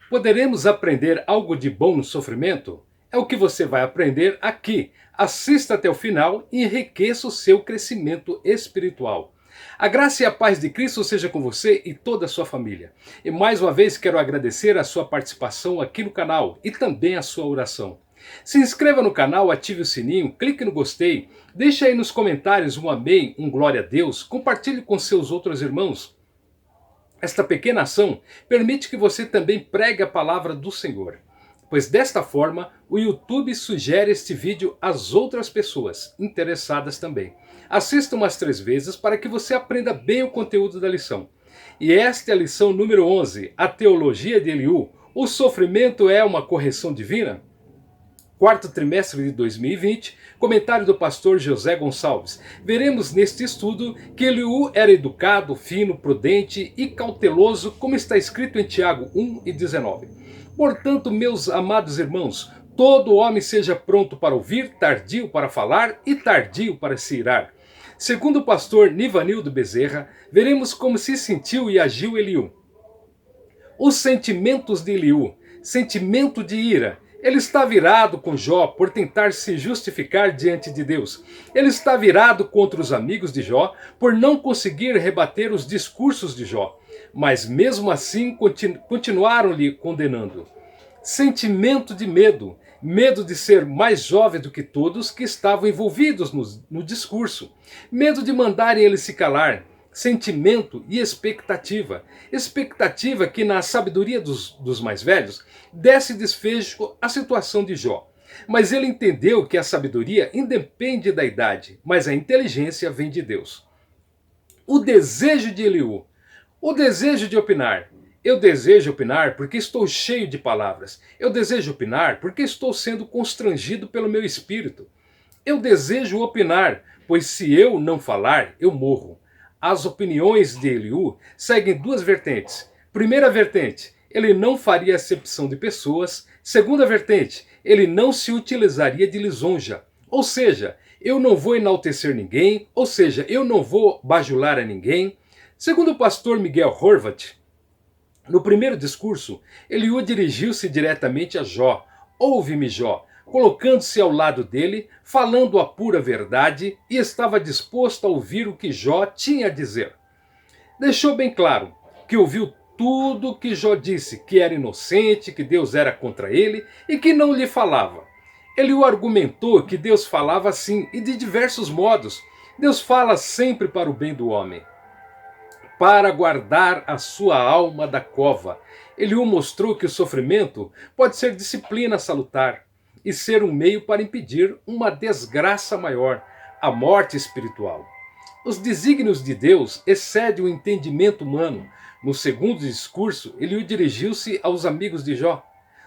Poderemos aprender algo de bom no sofrimento? É o que você vai aprender aqui. Assista até o final e enriqueça o seu crescimento espiritual. A graça e a paz de Cristo seja com você e toda a sua família. E mais uma vez quero agradecer a sua participação aqui no canal e também a sua oração. Se inscreva no canal, ative o sininho, clique no gostei, deixe aí nos comentários um amém, um glória a Deus, compartilhe com seus outros irmãos. Esta pequena ação permite que você também pregue a palavra do Senhor, pois desta forma o YouTube sugere este vídeo às outras pessoas interessadas também. Assista umas 3 vezes para que você aprenda bem o conteúdo da lição. E esta é a lição número 11, a teologia de Eliú. O sofrimento é uma correção divina? Quarto trimestre de 2020, comentário do pastor José Gonçalves. Veremos neste estudo que Eliú era educado, fino, prudente e cauteloso, como está escrito em Tiago 1:19. Portanto, meus amados irmãos, todo homem seja pronto para ouvir, tardio para falar e tardio para se irar. Segundo o pastor Nivanildo Bezerra, veremos como se sentiu e agiu Eliú. Os sentimentos de Eliú, sentimento de ira. Ele está virado com Jó por tentar se justificar diante de Deus. Ele está virado contra os amigos de Jó por não conseguir rebater os discursos de Jó. Mas mesmo assim continuaram lhe condenando. Sentimento de medo. Medo de ser mais jovem do que todos que estavam envolvidos no discurso. Medo de mandarem ele se calar. Sentimento e expectativa. Expectativa que na sabedoria dos mais velhos desse desfecho à situação de Jó. Mas ele entendeu que a sabedoria independe da idade, mas a inteligência vem de Deus. O desejo de Eliú. O desejo de opinar. Eu desejo opinar porque estou cheio de palavras. Eu desejo opinar porque estou sendo constrangido pelo meu espírito. Eu desejo opinar, pois se eu não falar, eu morro. As opiniões de Eliú seguem 2 vertentes. Primeira vertente, ele não faria acepção de pessoas. Segunda vertente, ele não se utilizaria de lisonja. Ou seja, eu não vou enaltecer ninguém, ou seja, eu não vou bajular a ninguém. Segundo o pastor Miguel Horvat, no primeiro discurso, Eliú dirigiu-se diretamente a Jó. Ouve-me, Jó, colocando-se ao lado dele, falando a pura verdade, e estava disposto a ouvir o que Jó tinha a dizer. Deixou bem claro que ouviu tudo que Jó disse, que era inocente, que Deus era contra ele e que não lhe falava. Eliú argumentou que Deus falava assim e de diversos modos. Deus fala sempre para o bem do homem, para guardar a sua alma da cova. Eliú mostrou que o sofrimento pode ser disciplina salutar e ser um meio para impedir uma desgraça maior, a morte espiritual. Os desígnios de Deus excedem o entendimento humano. No segundo discurso, Eliú dirigiu-se aos amigos de Jó.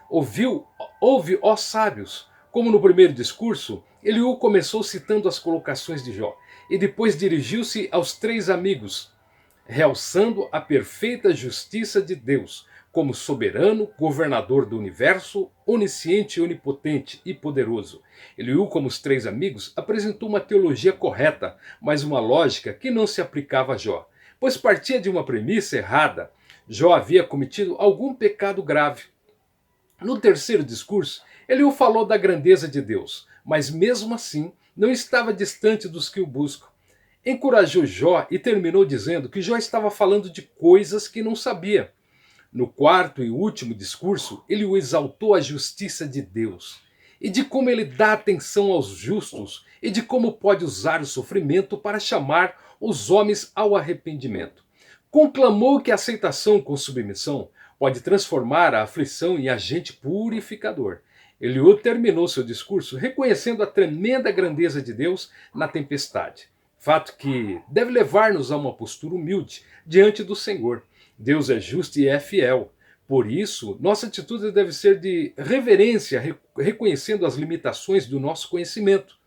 Ouve, ó sábios. Como no primeiro discurso, Eliú começou citando as colocações de Jó e depois dirigiu-se aos 3 amigos, realçando a perfeita justiça de Deus, como soberano, governador do universo, onisciente, onipotente e poderoso. Eliú, como os 3 amigos, apresentou uma teologia correta, mas uma lógica que não se aplicava a Jó, pois partia de uma premissa errada. Jó havia cometido algum pecado grave. No terceiro discurso, Eliú falou da grandeza de Deus, mas mesmo assim não estava distante dos que o buscam. Encorajou Jó e terminou dizendo que Jó estava falando de coisas que não sabia. No quarto e último discurso, ele o exaltou a justiça de Deus e de como ele dá atenção aos justos e de como pode usar o sofrimento para chamar os homens ao arrependimento. Conclamou que a aceitação com submissão pode transformar a aflição em agente purificador. Eliú terminou seu discurso reconhecendo a tremenda grandeza de Deus na tempestade. Fato que deve levar-nos a uma postura humilde diante do Senhor. Deus é justo e é fiel. Por isso, nossa atitude deve ser de reverência, reconhecendo as limitações do nosso conhecimento.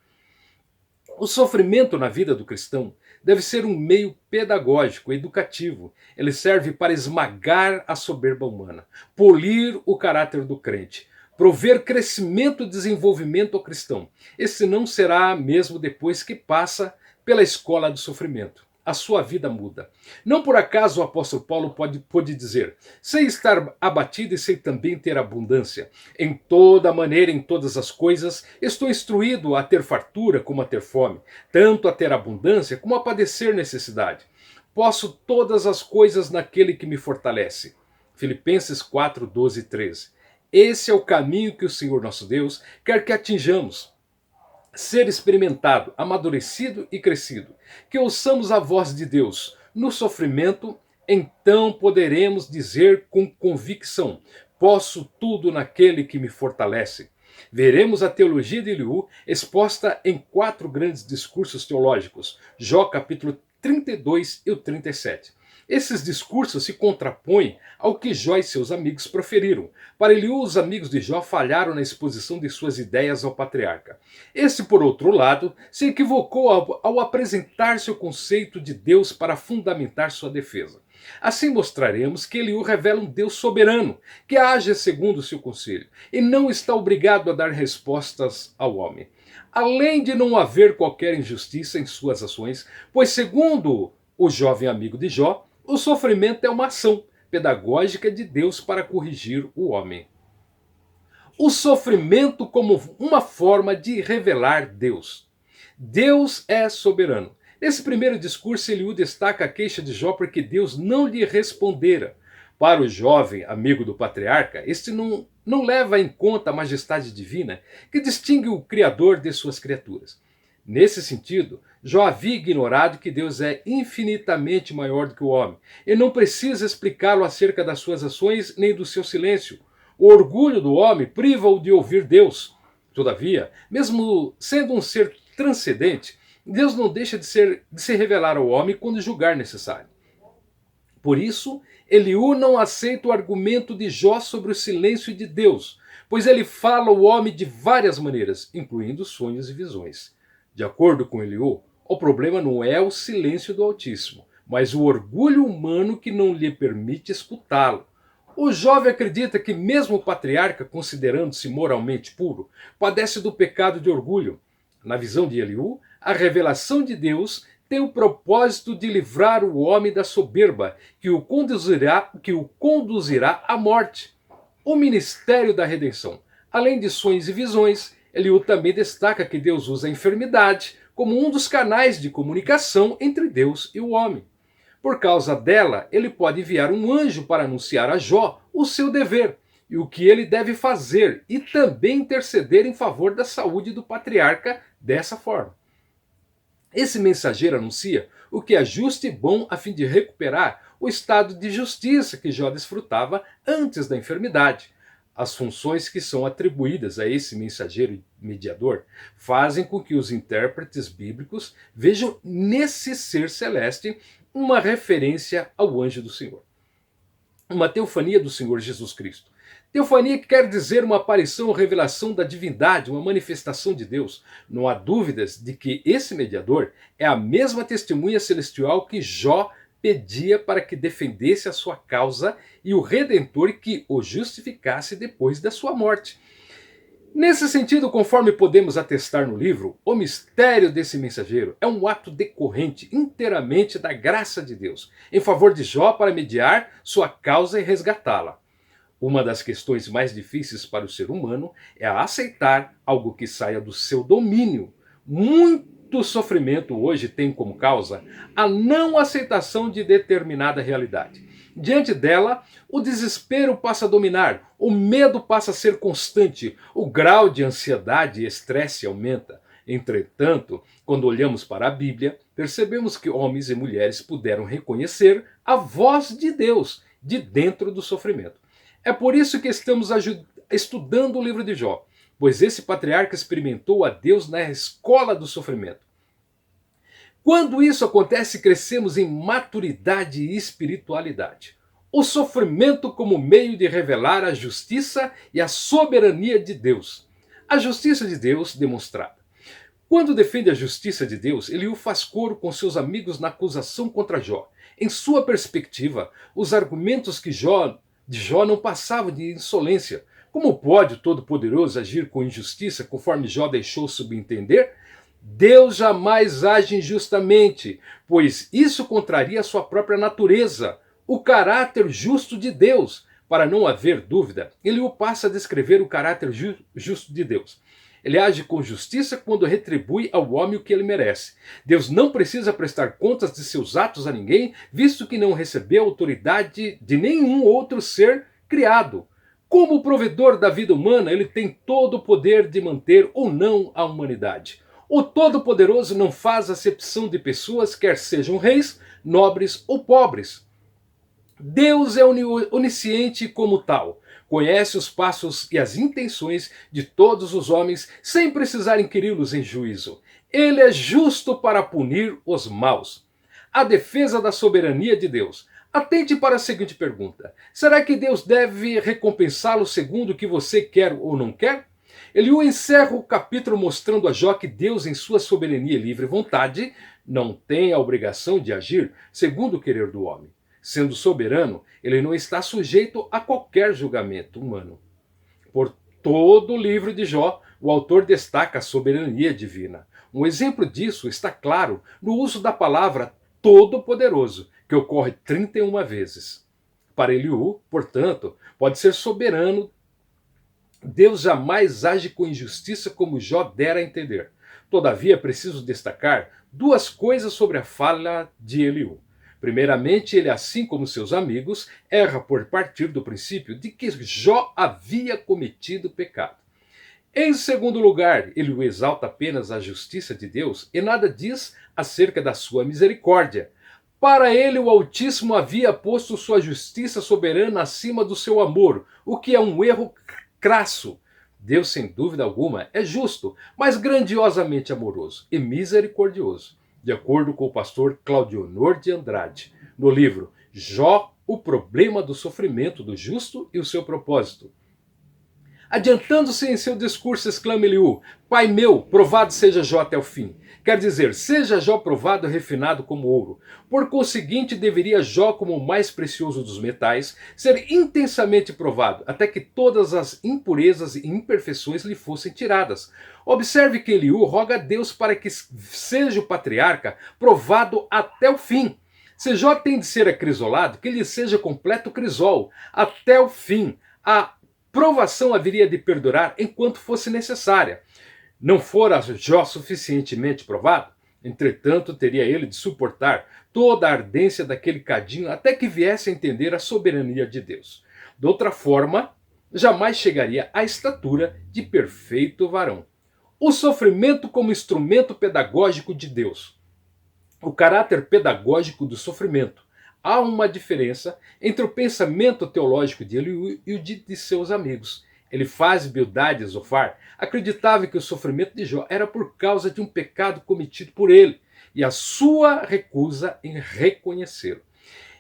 O sofrimento na vida do cristão deve ser um meio pedagógico, educativo. Ele serve para esmagar a soberba humana, polir o caráter do crente, prover crescimento e desenvolvimento ao cristão. Esse não será mesmo depois que passa pela escola do sofrimento. A sua vida muda. Não por acaso o apóstolo Paulo pode dizer: sei estar abatido e sei também ter abundância. Em toda maneira, em todas as coisas, estou instruído a ter fartura como a ter fome, tanto a ter abundância como a padecer necessidade. Posso todas as coisas naquele que me fortalece. Filipenses 4, 12 e 13. Esse é o caminho que o Senhor nosso Deus quer que atinjamos. Ser experimentado, amadurecido e crescido. Que ouçamos a voz de Deus no sofrimento, então poderemos dizer com convicção: posso tudo naquele que me fortalece. Veremos a teologia de Eliú exposta em 4 grandes discursos teológicos, Jó capítulo 32 e o 37. Esses discursos se contrapõem ao que Jó e seus amigos proferiram. Para Eliú, os amigos de Jó falharam na exposição de suas ideias ao patriarca. Este, por outro lado, se equivocou ao apresentar seu conceito de Deus para fundamentar sua defesa. Assim mostraremos que Eliú revela um Deus soberano, que age segundo o seu conselho, e não está obrigado a dar respostas ao homem. Além de não haver qualquer injustiça em suas ações, pois segundo o jovem amigo de Jó, o sofrimento é uma ação pedagógica de Deus para corrigir o homem. O sofrimento como uma forma de revelar Deus. Deus é soberano. Nesse primeiro discurso, Eliú destaca a queixa de Jó porque Deus não lhe respondera. Para o jovem amigo do patriarca, este não leva em conta a majestade divina que distingue o Criador de suas criaturas. Nesse sentido, Jó havia ignorado que Deus é infinitamente maior do que o homem, e não precisa explicá-lo acerca das suas ações nem do seu silêncio. O orgulho do homem priva-o de ouvir Deus. Todavia, mesmo sendo um ser transcendente, Deus não deixa de se revelar ao homem quando julgar necessário. Por isso, Eliú não aceita o argumento de Jó sobre o silêncio de Deus, pois ele fala ao homem de várias maneiras, incluindo sonhos e visões. De acordo com Eliú, o problema não é o silêncio do Altíssimo, mas o orgulho humano que não lhe permite escutá-lo. O jovem acredita que mesmo o patriarca, considerando-se moralmente puro, padece do pecado de orgulho. Na visão de Eliú, a revelação de Deus tem o propósito de livrar o homem da soberba que o conduzirá à morte. O ministério da redenção. Além de sonhos e visões, Eliú também destaca que Deus usa a enfermidade como um dos canais de comunicação entre Deus e o homem. Por causa dela, ele pode enviar um anjo para anunciar a Jó o seu dever e o que ele deve fazer, e também interceder em favor da saúde do patriarca dessa forma. Esse mensageiro anuncia o que é justo e bom a fim de recuperar o estado de justiça que Jó desfrutava antes da enfermidade. As funções que são atribuídas a esse mensageiro mediador fazem com que os intérpretes bíblicos vejam nesse ser celeste uma referência ao anjo do Senhor. Uma teofania do Senhor Jesus Cristo. Teofania que quer dizer uma aparição ou revelação da divindade, uma manifestação de Deus. Não há dúvidas de que esse mediador é a mesma testemunha celestial que Jó pedia para que defendesse a sua causa e o Redentor que o justificasse depois da sua morte. Nesse sentido, conforme podemos atestar no livro, o mistério desse mensageiro é um ato decorrente inteiramente da graça de Deus, em favor de Jó para mediar sua causa e resgatá-la. Uma das questões mais difíceis para o ser humano é aceitar algo que saia do seu domínio. Muito sofrimento hoje tem como causa a não aceitação de determinada realidade. Diante dela, o desespero passa a dominar, o medo passa a ser constante, o grau de ansiedade e estresse aumenta. Entretanto, quando olhamos para a Bíblia, percebemos que homens e mulheres puderam reconhecer a voz de Deus de dentro do sofrimento. É por isso que estamos estudando o livro de Jó, pois esse patriarca experimentou a Deus na escola do sofrimento. Quando isso acontece, crescemos em maturidade e espiritualidade. O sofrimento como meio de revelar a justiça e a soberania de Deus. A justiça de Deus demonstrada. Quando defende a justiça de Deus, Eliú faz coro com seus amigos na acusação contra Jó. Em sua perspectiva, os argumentos de Jó não passavam de insolência, Como pode o Todo-Poderoso agir com injustiça, conforme Jó deixou subentender? Deus jamais age injustamente, pois isso contraria a sua própria natureza, o caráter justo de Deus. Para não haver dúvida, ele o passa a descrever o caráter justo de Deus. Ele age com justiça quando retribui ao homem o que ele merece. Deus não precisa prestar contas de seus atos a ninguém, visto que não recebeu autoridade de nenhum outro ser criado. Como provedor da vida humana, ele tem todo o poder de manter ou não a humanidade. O Todo-Poderoso não faz acepção de pessoas, quer sejam reis, nobres ou pobres. Deus é onisciente como tal. Conhece os passos e as intenções de todos os homens sem precisar inquiri-los em juízo. Ele é justo para punir os maus. A defesa da soberania de Deus. Atente para a seguinte pergunta: será que Deus deve recompensá-lo segundo o que você quer ou não quer? Eliú encerra o capítulo mostrando a Jó que Deus, em sua soberania e livre vontade, não tem a obrigação de agir segundo o querer do homem. Sendo soberano, ele não está sujeito a qualquer julgamento humano. Por todo o livro de Jó, o autor destaca a soberania divina. Um exemplo disso está claro no uso da palavra Todo-Poderoso, que ocorre 31 vezes. Para Eliú, portanto, pode ser soberano. Deus jamais age com injustiça como Jó dera a entender. Todavia, é preciso destacar duas coisas sobre a fala de Eliú. Primeiramente, ele, assim como seus amigos, erra por partir do princípio de que Jó havia cometido pecado. Em segundo lugar, ele o exalta apenas a justiça de Deus e nada diz acerca da sua misericórdia. Para ele, o Altíssimo havia posto sua justiça soberana acima do seu amor, o que é um erro crasso. Deus, sem dúvida alguma, é justo, mas grandiosamente amoroso e misericordioso, de acordo com o pastor Claudionor de Andrade, no livro Jó, o problema do sofrimento do justo e o seu propósito. Adiantando-se em seu discurso, exclama Eliú: Pai meu, provado seja Jó até o fim. Quer dizer, seja Jó provado e refinado como ouro. Por conseguinte, deveria Jó, como o mais precioso dos metais, ser intensamente provado, até que todas as impurezas e imperfeições lhe fossem tiradas. Observe que Eliú roga a Deus para que seja o patriarca provado até o fim. Se Jó tem de ser acrisolado, que lhe seja completo crisol, até o fim. A provação haveria de perdurar enquanto fosse necessária. Não fora Jó suficientemente provado, entretanto teria ele de suportar toda a ardência daquele cadinho até que viesse a entender a soberania de Deus. De outra forma, jamais chegaria à estatura de perfeito varão. O sofrimento como instrumento pedagógico de Deus. O caráter pedagógico do sofrimento. Há uma diferença entre o pensamento teológico de Eliú e o de seus amigos. Elifaz, Bildade e Zofar acreditavam que o sofrimento de Jó era por causa de um pecado cometido por ele e a sua recusa em reconhecê-lo.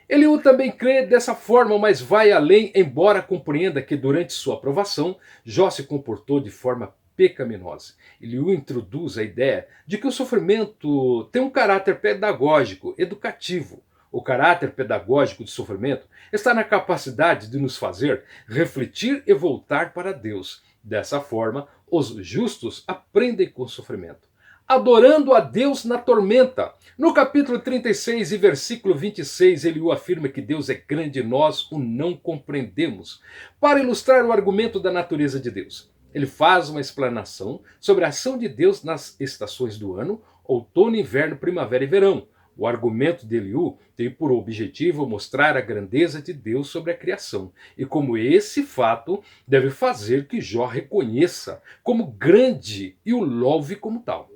Eliú também crê dessa forma, mas vai além, embora compreenda que durante sua aprovação, Jó se comportou de forma pecaminosa. Eliú introduz a ideia de que o sofrimento tem um caráter pedagógico, educativo. O caráter pedagógico do sofrimento está na capacidade de nos fazer refletir e voltar para Deus. Dessa forma, os justos aprendem com o sofrimento. Adorando a Deus na tormenta. No capítulo 36 e versículo 26, Eliú afirma que Deus é grande e nós o não compreendemos. Para ilustrar o argumento da natureza de Deus, ele faz uma explanação sobre a ação de Deus nas estações do ano, outono, inverno, primavera e verão. O argumento de Eliú tem por objetivo mostrar a grandeza de Deus sobre a criação e como esse fato deve fazer que Jó reconheça como grande e o louve como tal.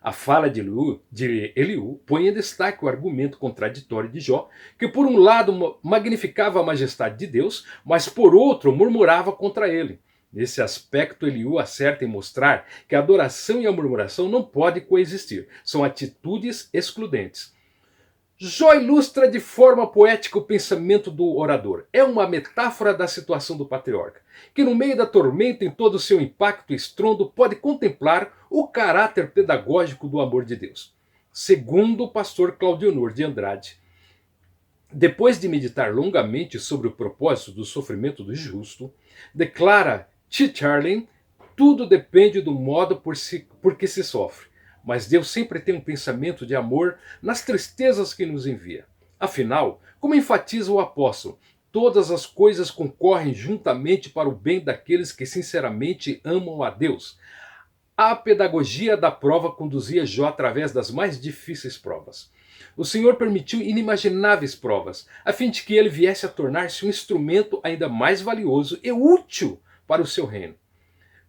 A fala de Eliú põe em destaque o argumento contraditório de Jó, que por um lado magnificava a majestade de Deus, mas por outro murmurava contra ele. Nesse aspecto, Eliú acerta em mostrar que a adoração e a murmuração não podem coexistir, são atitudes excludentes. Jó ilustra de forma poética o pensamento do orador. É uma metáfora da situação do patriarca, que no meio da tormenta, em todo o seu impacto e estrondo, pode contemplar o caráter pedagógico do amor de Deus. Segundo o pastor Claudionor de Andrade, Depois de meditar longamente sobre o propósito do sofrimento do justo, declara T. Charlin: tudo depende do modo por que se sofre, mas Deus sempre tem um pensamento de amor nas tristezas que nos envia. Afinal, como enfatiza o apóstolo, todas as coisas concorrem juntamente para o bem daqueles que sinceramente amam a Deus. A pedagogia da prova conduzia Jó através das mais difíceis provas. O Senhor permitiu inimagináveis provas, a fim de que ele viesse a tornar-se um instrumento ainda mais valioso e útil para o seu reino.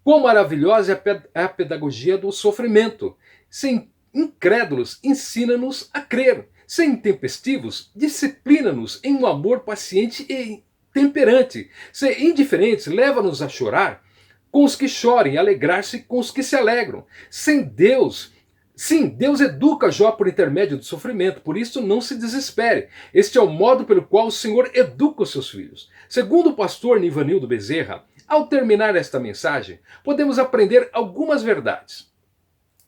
Quão maravilhosa é a pedagogia do sofrimento! Sem incrédulos, ensina-nos a crer. Sem intempestivos, disciplina-nos em um amor paciente e temperante. Sem indiferentes, leva-nos a chorar com os que choram e alegrar-se com os que se alegram. Sem Deus, sim, Deus educa Jó por intermédio do sofrimento, por isso não se desespere. Este é o modo pelo qual o Senhor educa os seus filhos. Segundo o pastor Nivanildo Bezerra, ao terminar esta mensagem, podemos aprender algumas verdades.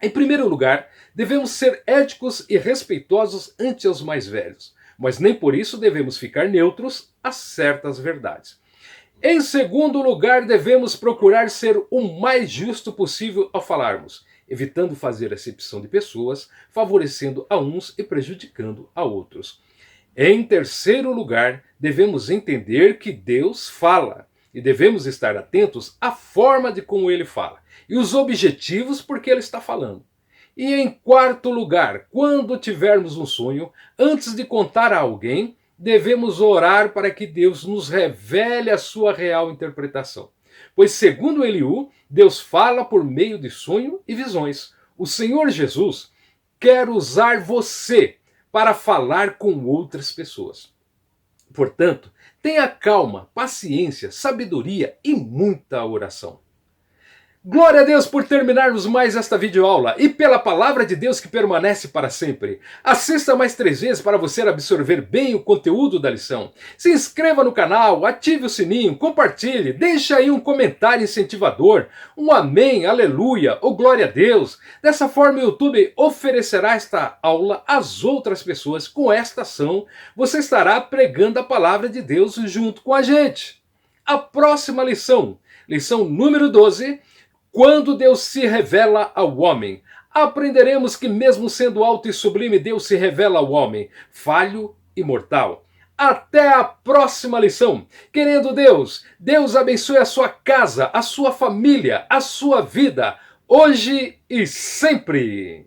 Em primeiro lugar, devemos ser éticos e respeitosos ante os mais velhos, mas nem por isso devemos ficar neutros a certas verdades. Em segundo lugar, devemos procurar ser o mais justo possível ao falarmos, evitando fazer acepção de pessoas, favorecendo a uns e prejudicando a outros. Em terceiro lugar, devemos entender que Deus fala e devemos estar atentos à forma de como ele fala e os objetivos por que ele está falando. E em quarto lugar, quando tivermos um sonho, antes de contar a alguém, devemos orar para que Deus nos revele a sua real interpretação. Pois, segundo Eliú, Deus fala por meio de sonho e visões. O Senhor Jesus quer usar você para falar com outras pessoas. Portanto, tenha calma, paciência, sabedoria e muita oração. Glória a Deus por terminarmos mais esta videoaula e pela palavra de Deus que permanece para sempre. Assista mais 3 vezes para você absorver bem o conteúdo da lição. Se inscreva no canal, ative o sininho, compartilhe, deixe aí um comentário incentivador, um amém, aleluia ou glória a Deus. Dessa forma o YouTube oferecerá esta aula às outras pessoas. Com esta ação, você estará pregando a palavra de Deus junto com a gente. A próxima lição, lição número 12... Quando Deus se revela ao homem, aprenderemos que mesmo sendo alto e sublime, Deus se revela ao homem, falho e mortal. Até a próxima lição. Querendo Deus, Deus abençoe a sua casa, a sua família, a sua vida, hoje e sempre.